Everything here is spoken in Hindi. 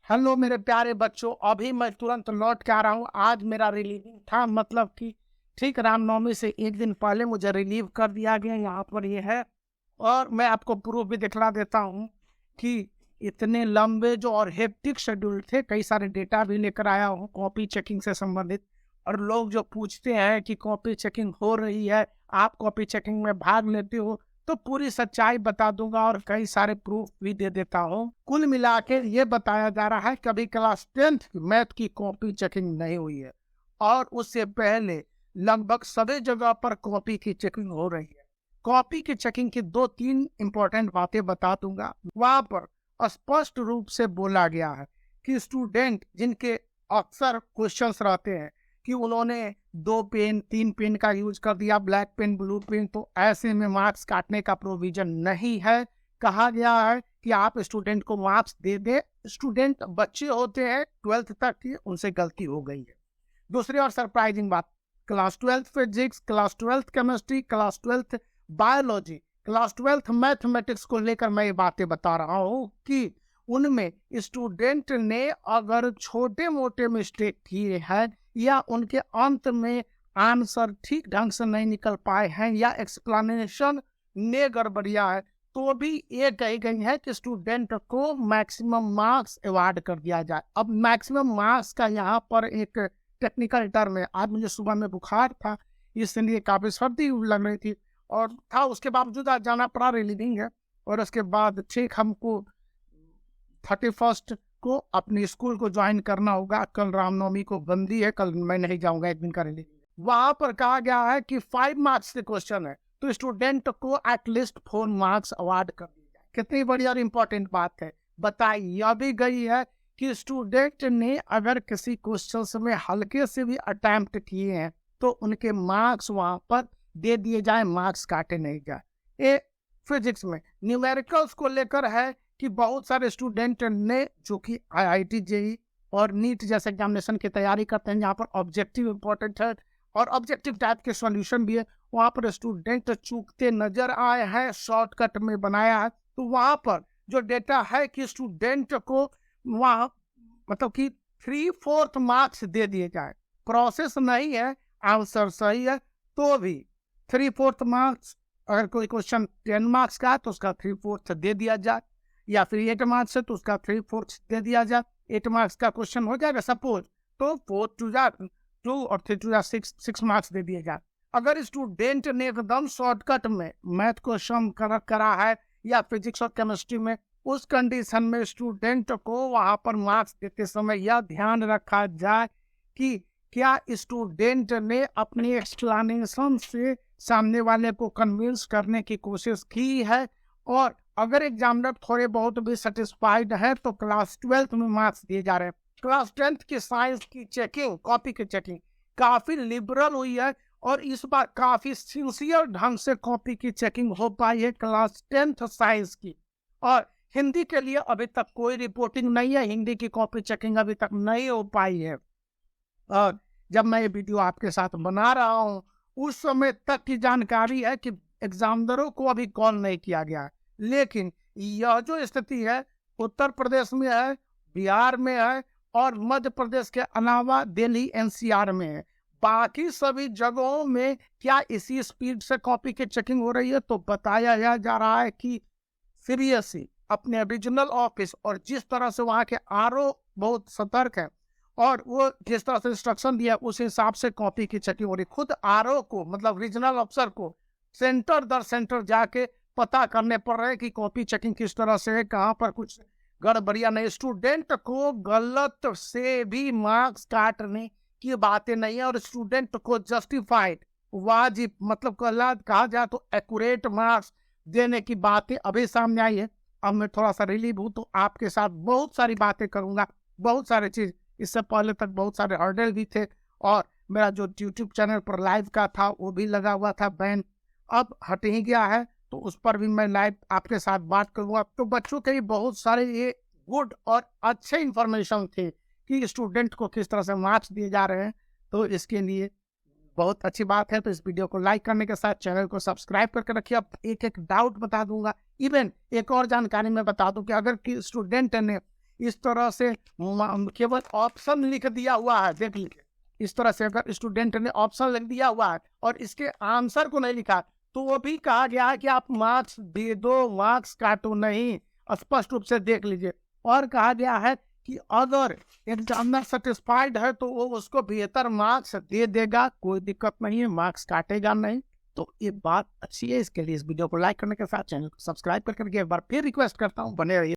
हेलो मेरे प्यारे बच्चों, अभी मैं तुरंत लौट के आ रहा हूँ। आज मेरा रिलीविंग था, मतलब कि ठीक रामनवमी से एक दिन पहले मुझे रिलीव कर दिया गया। यहाँ पर ये है और मैं आपको प्रूफ भी दिखला देता हूँ कि इतने लंबे जो और हेक्टिक शेड्यूल थे। कई सारे डेटा भी लेकर आया हूँ कॉपी चेकिंग से संबंधित। और लोग जो पूछते हैं कि कॉपी चेकिंग हो रही है, आप कॉपी चेकिंग में भाग लेते हो, तो पूरी सच्चाई बता दूंगा और कई सारे प्रूफ भी दे देता हूँ। कुल मिला के ये बताया जा रहा है कभी क्लास 10th मैथ की कॉपी चेकिंग नहीं हुई है और उससे पहले लगभग सभी जगह पर कॉपी की चेकिंग हो रही है। कॉपी की चेकिंग की 2-3 इंपॉर्टेंट बातें बता दूंगा। वहां पर स्पष्ट रूप से बोला गया है कि स्टूडेंट जिनके अक्सर क्वेश्चंस रहते हैं कि उन्होंने 2 पेन 3 पेन का यूज कर दिया, ब्लैक पेन ब्लू पेन, तो ऐसे में मार्क्स काटने का प्रोविजन नहीं है। कहा गया है कि आप स्टूडेंट को मार्क्स दे दे। स्टूडेंट बच्चे होते हैं 12th तक की, उनसे गलती हो गई है। दूसरी और सरप्राइजिंग बात, class 12th physics, class 12th chemistry, class 12th biology, class 12th mathematics को लेकर मैं ये बातें बता रहा हूँ कि उनमें स्टूडेंट ने अगर छोटे मोटे मिस्टेक किए हैं या उनके अंत में आंसर ठीक ढंग से नहीं निकल पाए हैं या एक्सप्लेनेशन ने गड़बड़िया है, तो भी ये कही गई है कि स्टूडेंट को मैक्सिमम मार्क्स अवार्ड कर दिया जाए। अब मैक्सिमम मार्क्स का यहाँ पर एक टेक्निकल टर्म है। आज मुझे सुबह में बुखार था, इसलिए काफी सर्दी लग रही थी और था, उसके बावजूद आज जाना पड़ा, रिलीविंग है। और उसके बाद ठीक हमको 31st को अपने स्कूल को ज्वाइन करना होगा। कल रामनवमी को बंदी है, कल मैं नहीं जाऊंगा, एक दिन का रिलीव। वहां पर कहा गया है कि 5 मार्क्स के क्वेश्चन है तो स्टूडेंट को एटलीस्ट 4 मार्क्स अवार्ड कर दिए जाए। कितनी बड़ी और इंपॉर्टेंट बात है। बताई यह भी गई है कि स्टूडेंट ने अगर किसी क्वेश्चन में हल्के से भी अटेम्प्ट किए हैं तो उनके मार्क्स वहां पर दे दिए जाए, मार्क्स काटे नहीं जाए। ये फिजिक्स में न्यूमेरिकल्स को लेकर है कि बहुत सारे स्टूडेंट ने जो कि IIT JEE और नीट जैसे एग्जामिनेशन की तैयारी करते हैं, जहाँ पर ऑब्जेक्टिव इंपॉर्टेंट है और ऑब्जेक्टिव टाइप के सॉल्यूशन भी है, वहाँ पर स्टूडेंट चूकते नजर आए हैं, शॉर्टकट में बनाया है। तो वहाँ पर जो डेटा है कि स्टूडेंट को वहाँ मतलब कि 3/4 मार्क्स दे दिए जाए। प्रोसेस नहीं है, आंसर सही है तो भी 3/4 मार्क्स। अगर कोई क्वेश्चन 10 मार्क्स का है तो उसका 3/4 दे दिया जाए, या फिर 8 मार्क्स है तो उसका 3/4 दे दिया जाए। 8 मार्क्स का क्वेश्चन हो जाएगा सपोज, तो 4 2 2 और 3 2 6 मार्क्स दे दिए जाए। अगर स्टूडेंट ने एकदम शॉर्टकट में मैथ को सम करा है या फिजिक्स और केमिस्ट्री में, उस कंडीशन में स्टूडेंट को वहां पर मार्क्स देते समय यह ध्यान रखा जाए कि क्या स्टूडेंट ने अपनी एक्सप्लेनेशन से सामने वाले को कन्विंस करने की कोशिश की है। और अगर एग्जामिनर थोड़े बहुत भी सेटिस्फाइड है तो क्लास 12th में मार्क्स दिए जा रहे हैं। क्लास 10th की साइंस की चेकिंग, कॉपी की चेकिंग काफी लिबरल हुई है और इस बार काफी सिंसियर ढंग से कॉपी की चेकिंग हो पाई है क्लास 10th साइंस की। और हिंदी के लिए अभी तक कोई रिपोर्टिंग नहीं है, हिंदी की कॉपी चेकिंग अभी तक नहीं हो पाई है। और जब मैं ये वीडियो आपके साथ बना रहा हूँ उस समय तक की जानकारी है कि एग्जामिनरों को अभी कॉल नहीं किया गया है। लेकिन यह जो स्थिति है उत्तर प्रदेश में है, बिहार में है और मध्य प्रदेश के अलावा दिल्ली NCR में है। बाकी सभी जगहों में क्या इसी स्पीड से कॉपी की चेकिंग हो रही है? तो बताया जा रहा है कि सीबीएसई अपने रीजनल ऑफिस और जिस तरह से वहाँ के RO बहुत सतर्क है और वो जिस तरह से इंस्ट्रक्शन दिया उस हिसाब से कॉपी की चेकिंग हो रही। खुद RO को मतलब रीजनल अफसर को सेंटर दर सेंटर जाके पता करने पड़ रहे कि कॉपी चेकिंग किस तरह से है, कहाँ पर कुछ गड़बड़िया नहीं। स्टूडेंट को गलत से भी मार्क्स काटने की बातें नहीं है और स्टूडेंट को जस्टिफाइड वाजिब मतलब कहा जाए तो एक्यूरेट मार्क्स देने की बातें अभी सामने आई है। अब मैं थोड़ा सा रिलीव हूँ तो आपके साथ बहुत सारी बातें करूंगा, बहुत सारे चीज। इससे पहले तक बहुत सारे हर्डल भी थे और मेरा जो यूट्यूब चैनल पर लाइव का था वो भी लगा हुआ था बैन, अब हट ही गया है, तो उस पर भी मैं लाइव आपके साथ बात करूंगा। तो बच्चों के लिए बहुत सारे ये गुड और अच्छे इंफॉर्मेशन थे कि स्टूडेंट को किस तरह से मार्क्स दिए जा रहे हैं, तो इसके लिए बहुत अच्छी बात है। तो इस वीडियो को लाइक करने के साथ चैनल को सब्सक्राइब करके रखिए। अब एक एक डाउट बता दूंगा, इवन एक और जानकारी मैं बता दूं कि अगर स्टूडेंट ने इस तरह से केवल ऑप्शन लिख दिया हुआ है, देख लीजिए। इस तरह से अगर स्टूडेंट ने ऑप्शन लिख दिया हुआ है और इसके आंसर को नहीं लिखा, तो वो भी कहा गया है कि आप मार्क्स दे दो, मार्क्स काटो नहीं। स्पष्ट रूप से देख लीजिए। और कहा गया है कि अगर एग्जामिनर सेटिस्फाइड है तो वो उसको बेहतर मार्क्स दे देगा, कोई दिक्कत नहीं है, मार्क्स काटेगा नहीं। तो ये बात अच्छी है। इसके लिए इस वीडियो को लाइक करने के साथ चैनल को सब्सक्राइब करके एक बार फिर रिक्वेस्ट करता हूँ, बने रहिए।